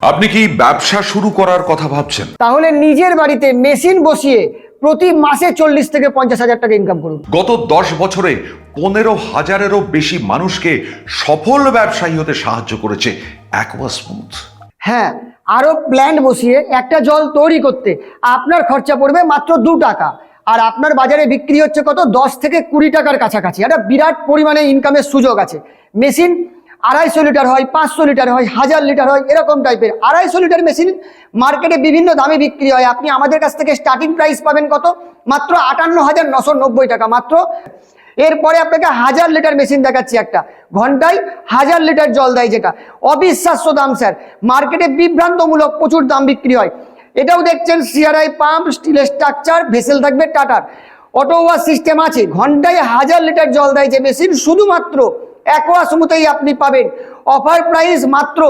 আপনি কি ব্যবসা শুরু করার কথা ভাবছেন? তাহলে নিজের বাড়িতে মেশিন বসিয়ে প্রতি মাসে 40 থেকে 50,000 টাকা ইনকাম করুন। গত 10 বছরে 15,000-এরও বেশি মানুষকে সফল ব্যবসায়ী হতে সাহায্য করেছে অ্যাকোয়াস্মুথ। হ্যাঁ, আরো প্ল্যান্ট বসিয়ে একটা জল তৈরি করতে আপনার খরচা পড়বে মাত্র 2 টাকা, আর আপনার বাজারে বিক্রি হচ্ছে কত 10 থেকে 20 টাকার কাছাকাছি। একটা বিরাট পরিমাণে ইনকামের সুযোগ আছে। মেশিন 250 লিটার হয়, 500 লিটার হয়, 1000 লিটার হয়, এরকম টাইপের 250 লিটার মেশিন মার্কেটে বিভিন্ন দামে বিক্রি হয়। আপনি আমাদের কাছ থেকে স্টার্টিং প্রাইস পাবেন কত? মাত্র 58,990 টাকা মাত্র। এরপরে আপনাকে 1000 লিটার মেশিন দেখাচ্ছি, একটা ঘন্টায় 1000 লিটার জল দেয়, যেটা অবিশ্বাস্য দাম স্যার। মার্কেটে বিভ্রান্তমূলক প্রচুর দাম বিক্রি হয়। এটাও দেখছেন সিআরআই পাম্প, স্টিলের স্ট্রাকচার, ভেসেল থাকবে টাটার, অটো ওয়াশ সিস্টেম আছে। ঘন্টায় 1000 লিটার জল দেয় যে মেশিন শুধুমাত্র অ্যাকোয়াস্মুথেই আপনি পাবেন। অফার প্রাইস মাত্র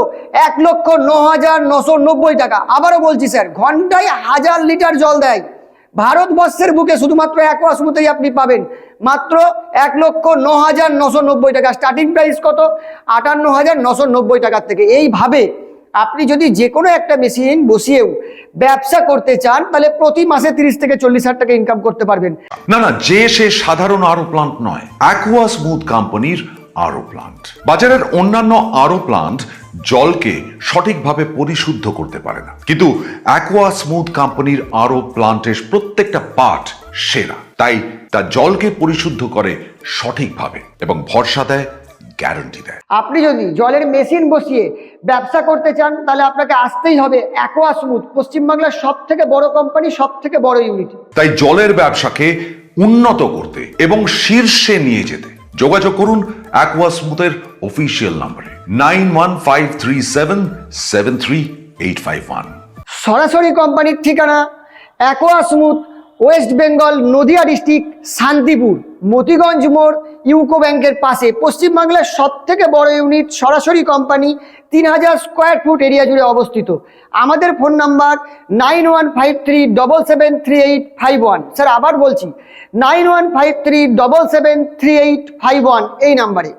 1,09,990 টাকা। আবারও বলছি স্যার, ঘন্টায় 1000 লিটার জল দেয়। ভারতবর্ষের বুকে শুধুমাত্র অ্যাকোয়াস্মুথেই আপনি পাবেন মাত্র 1,09,990 টাকা। স্টার্টিং প্রাইস কত? 58,990 টাকার থেকে। এইভাবে আপনি যদি যে কোনো একটা মেশিন বসিয়েও ব্যবসা করতে চান, তাহলে প্রতি মাসে 30 থেকে 40,000 টাকা ইনকাম করতে পারবেন। না, যে সে সাধারণ আরো প্লান্ট নয়, অ্যাকোয়াস্মুথ কোম্পানির আরো প্লান্ট। বাজারের অন্যান্য আরো প্লান্ট জলকে সঠিকভাবে পরিশুদ্ধ করতে পারে না, কিন্তু অ্যাকোয়াস্মুথ কোম্পানির আরো প্লান্টের প্রত্যেকটা পার্ট সেরা। তাই তা জলকে পরিশুদ্ধ করে সঠিকভাবে এবং ভরসা দেয়, গ্যারান্টি দেয়। আপনি যদি জলের মেশিন বসিয়ে ব্যবসা করতে চান, তাহলে আপনাকে আসতেই হবে অ্যাকোয়াস্মুথ, পশ্চিমবাংলার সব থেকে বড় কোম্পানি, সব থেকে বড় ইউনিট। তাই জলের ব্যবসাকে উন্নত করতে এবং শীর্ষে নিয়ে যেতে যোগাযোগ করুন অ্যাকোয়াস্মুথের অফিসিয়াল নম্বরে 9153773851। সরাসরি কোম্পানির ঠিকানা অ্যাকোয়াস্মুথ, ওয়েস্ট বেঙ্গল, নদিয়া ডিস্ট্রিক্ট, শান্তিপুর, মতিগঞ্জ মোড়, ইউকো ব্যাংকের পাশে। পশ্চিমবাংলার সব থেকে বড় ইউনিট, সরাসরি কোম্পানি, 3000 স্কোয়ার ফুট এরিয়া জুড়ে অবস্থিত। আমাদের ফোন নাম্বার 9153773851। স্যার আবার বলছি, 9153773851 এই নাম্বারে।